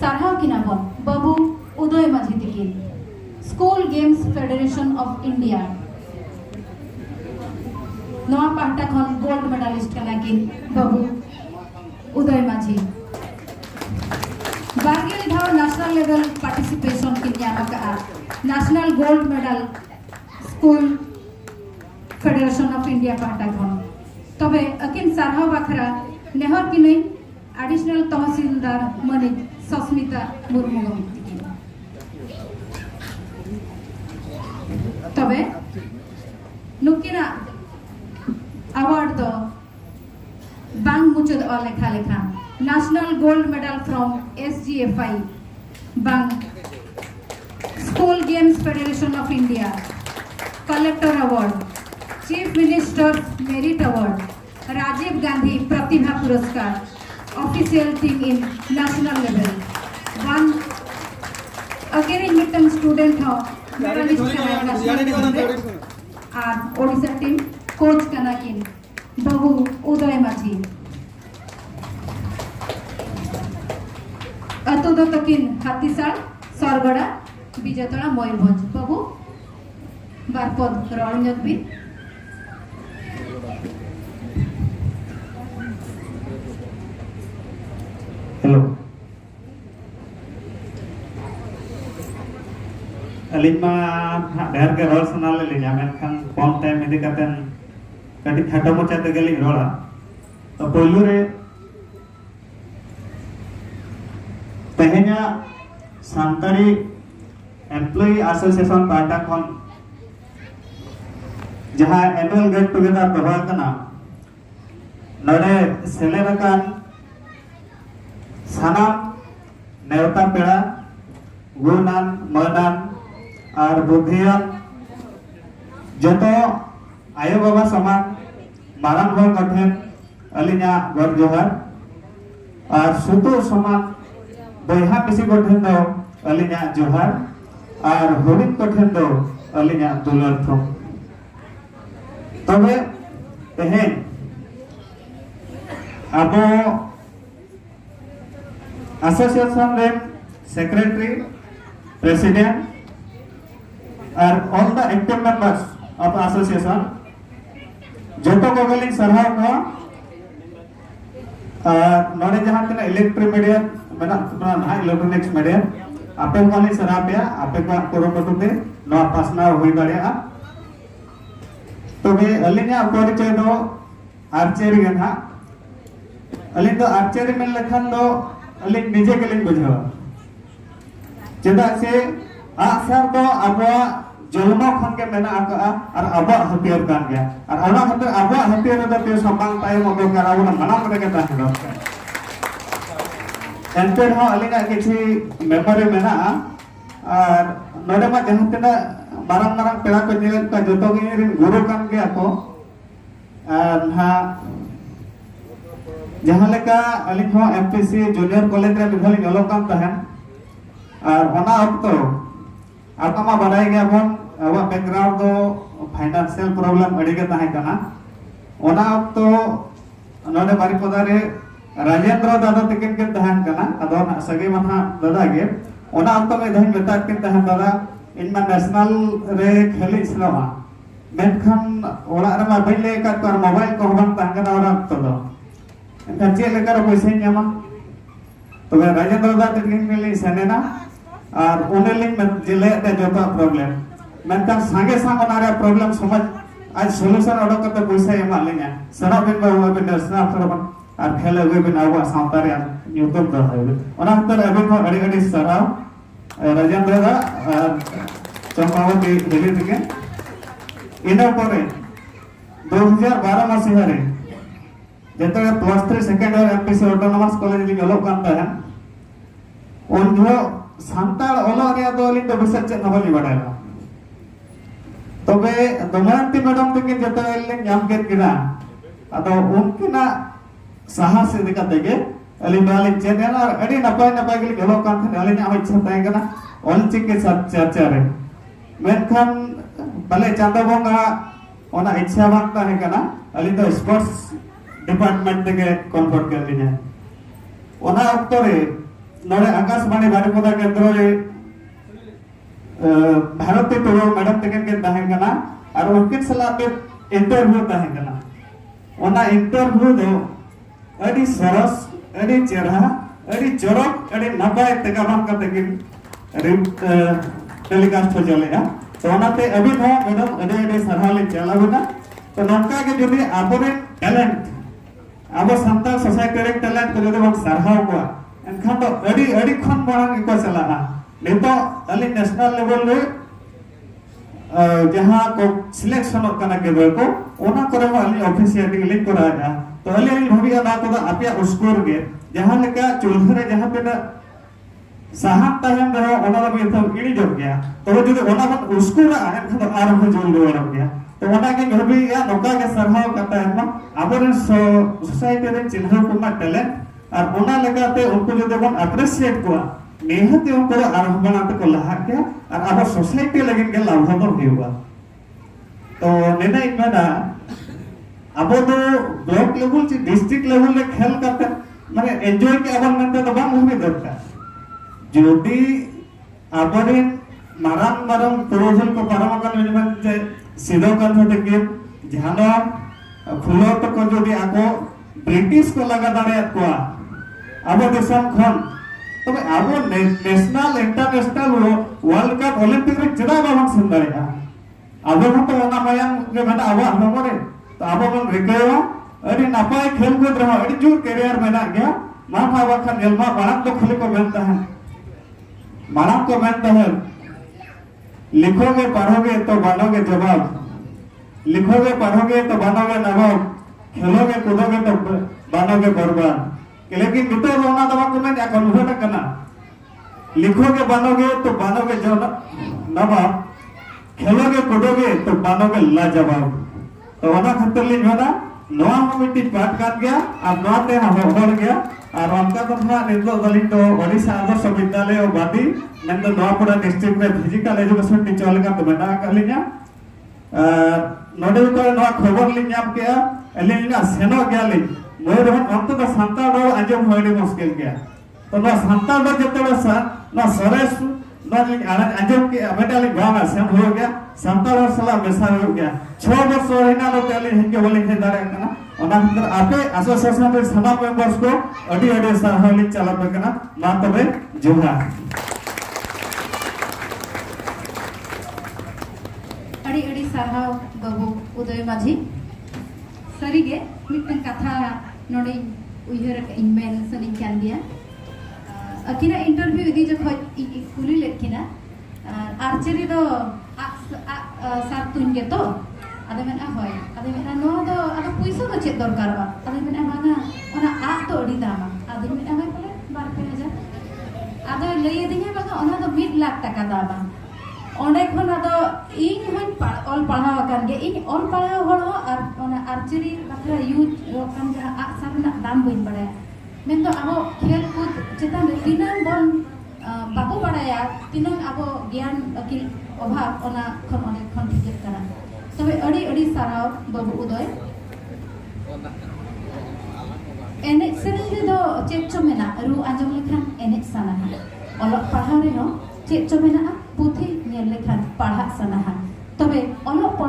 सारहाव किनाबन बाबू उदय माझी तिकिन school games federation of India नवा पाहटा खन गोल्ड मेडलिस्ट कनाकिन बाबू उदय माझी बारगेल धाव नेशनल लेवल पार्टिसिपेशन किन यामका national gold medal school federation of India पाहटा खन तबे अकिन सारहाव बाखरा नेहर किनै एडिशनल तहसीलदार मनिक सस्मिता मुर्मू गमितिकिन तबे नुकिना अवार्ड दो बांग मुचद लेखा लेखा national gold medal from SGFI बांग school games federation of India collector award chief minister merit award Rajiv Gandhi Pratibha Puraskar official team in national level one again मिटन स्टूडेंट हो और ओडिशा टीम कोच कनाकिन बाबू उदय माझी अतो दो तकिन हातीसाल सरगड़ा विजयतला मयूरभंज बाबू बारपद रणजत भी हेलो अलिमा ढेर के रोल सुना ले लिया मेनखान कम टाइम इदी कतेन कटी खाटो मोचा ते गेली रोला तो पहिलु रे तेहेना सांतारी एम्प्लॉई एसोसिएशन पार्टा खन जहां एनुअल गेट टुगेदर दोहा कना नडे सेलेरकान सानाम नेवता पेड़ा गुणान मनान और बुद्धियान जतो आयो बाबा समान मारान हो कठेन अलिना गड जोहार और सुतो समान बयहा पिसी कठेन दो अलिना जोहार और हुडिन कठेन दो अलिना दुलार थो तबे तेहेन अबो एसोसिएशन रे सेक्रेटरी प्रेसिडेंट और all the active members of association जोतो को गलिंग सरहाव को नोडे जहां तना इलेक्ट्रिक मीडिया मेना अपना ना इलेक्ट्रॉनिक्स मीडिया आपे को गलिंग सरहाव पे आपे को कुरुमुटु ते नो पासना होई दाड़िया तबे अलिना परिचय दो आर्चरी गना अलिन दो आर्चरी में लखन दो अलिन निजे गलिन बुझावा चेदा से आसार तो अबवा जन्म खन के मेना आका और अबवा हथियार कान गया और ओना खातिर अबवा हथियार द ते संबांग तायम ओदो करावना मना करे के ताहे दो एंटेड हो अलिना किछि मेमोरी मेना और नोडे मा जहां तना मारंग मारंग पेड़ा को निलन का जतो के रिन गुरु कान गया को हा जहां लेका अलिन हो एमपीसी जूनियर कॉलेज रे बिधलिन अलोकाम तहन और ओना अक्तो आतमा बडाय गया बन अब बैकग्राउंड दो फाइनेंशियल प्रॉब्लम अड़ी के ताहे कना ओना अक्तो नोडे बारीपदा रे राजेंद्र दादा तकिन के तहन कना अदो सगे महा दादा गे ओना अक्तो में धन मेता के तहन दादा इनमा नेशनल रे खेली इसलमा मेनखान ओला रे मा बैले का कर मोबाइल को बन तहन ओरा अक्तो दो एनका चे लेकर पैसे न्यामा तो राजेंद्र दादा तकिन के लिए सनेना और उनेलिंग में जिले ते जोता प्रॉब्लम मेनका संगे संग ओनारे प्रॉब्लम समझ आज सॉल्यूशन ओडो कते पैसा एमा ले냐 सना बिन बा बिन नेशनल थरबन और खेले हुए बिन आवा सावता रे यूट्यूब दो है ओना हतर अबिन को अड़ी अड़ी सराव राजेंद्र दा चंपावती दिल्ली থেকে इना परे 2012 मसीहा रे जेते +3 second year MPC autonomous college ली गलो कांता है उन जो सांताल ओला रे दोलिन तो बिसर चे नबली बडाला तबे दमयंती मैडम तकिन जेते लेन नाम के किना अतो उनकिना साहस से दिखा देगे अली बाली चेनल और अड़ी नपाय नपाय के गलो कान थे अली ना इच्छा ताय कना ऑल चिक के साथ चर्चा रे मेनखान भले चांदा बोंगा ओना इच्छा बांग ताहे कना अली तो स्पोर्ट्स डिपार्टमेंट के कन्वर्ट कर लिया ओना अक्तो रे नोड़े आकाशवाणी बारिपदा केंद्र रे भारती टुडू मैडम तकिन के तहें कना और उनकिन सला पे इंटरव्यू तहें कना ओना इंटरव्यू दो अडी सरस अडी चेहरा अडी चरक अडी नपाय तकाम कतेकिन टेलीकास्ट हो चलेगा तो ओनाते अभी था मैडम अडी सरहाले चलाबना तो नौका के जुदी आबोरे टैलेंट आबो संताल सोसाइटी रे टैलेंट को जुदी बन सरहाव को एनखान तो अडी खन मांग को चलाना नितो अली नेशनल लेवल रे जहां को सिलेक्शन करना के को ओना करे अली ऑफिशियली लिंक कराया तो अली भाभी ना तो आपिया स्कोर के जहां लेका चुलहरे जहां पे साहब तहन रहो ओना भी तो इडी जोग गया तो जुदी ओना बन स्कोर एनखान तो आर हो जोल रोड गया तो ओना के भाभी या नौका के सरहाव करता है आबोरे सोसाइटी रे चिन्ह को मा टैलेंट और ओना लगाते उनको जो देखो अप्रिशिएट को नेहते उनको आरंभना को लहा के और अब सोसाइटी लगे के लाभवान होगा तो नेना इतना अब तो ब्लॉक लेवल से डिस्ट्रिक्ट लेवल रे खेल करते माने एंजॉय के अब मनते तो बांग हुई दरकार जोदी आबरे मारम प्रोजल को पारमकन जे सिधो कन होते के जहानो खुलो तो को जोदी आको ब्रिटिश को लगा दाड़े को अब देशम खन तबे अब national international world cup Olympic रे चेदा बाबन सुंदरया अब हम तो ओना मायाम के माने अब हमरे तो अब मन रिकयो अरे नपाय खेल कूद रहा अरे जोर करियर मेना गया मा भावा खन जलमा बाणक तो खुले को बनता है मानक को बनता है लिखोगे पढ़ोगे तो बनोगे जवाब लिखोगे पढ़ोगे तो बनोगे नवाब खेलोगे कूदोगे तो बनोगे बर्बाद लेकिन मित्र रोना दवा को मैं कन्वर्ट करना लिखोगे बनोगे तो बनोगे जो नवाब खेलोगे कूदोगे तो बनोगे लाजवाब तो ओना खतर लिन होना नवा मिट्टी पाट काट गया और नवाते हम होड़ गया और उनका तो था नितो दलित तो ओडिशा आदर्श विद्यालय और बादी नंद नवापुरा डिस्ट्रिक्ट में फिजिकल एजुकेशन टीचर लगा तो बना कर लिया नोडे तो नवा खबर लिन आप के एलिना सेनो गया ले मोर अंत तो संताल रो आजम होड़ी मुश्किल गया तो ना संताल रो जते सा ना सरेस ना आजम के बेटाली गांव में सेम हो गया संताल सला बेसा हो गया 6 वर्ष होइना लो तेली हिंके बोली थे दारे कना ओना खतर आपे एसोसिएशन रे सना मेंबर्स को अडी सरहली चला बेकना मा तबे जोहा अड़ी सरहाव बाबू उदय माझी सरीगे मिटन कथा नोडे उयहर इनमेन सनिन कान गया अकिना इंटरव्यू इदी जखो कुली लेखिना आर्चरी दो सात तुन के तो आदे मेना होय आदे मेना नो दो आदे पैसा दो चेक दरकार बा आदे मेना माना ओना आ तो अड़ी दामा आदे मेना होय बोले 2,000 आदे लई दिने बा ओना दो 1 लाख टाका दामा ओंडे खन आदो इन हन all पढ़ाव can't gay in all पढ़ाव होड़ हो और ओना आर्चरी बखरा यूज कान जहां आ सारना दाम बइन बड़े मेन तो आबो खेल कूद चेतन तिनां बन बाबू बड़ाया तिनां आबो ज्ञान अकिल अभाव ओना खन ओने खन ठीक करा तबे अड़ी साराव बाबू उदय एने सेरेंगे दो चेक चो मेना रु आंजम लेखान एने साना ओलक पढ़ाव रे हो चेक चो मेना पुथी नेल लेखान पढ़ा सना तबे ओलक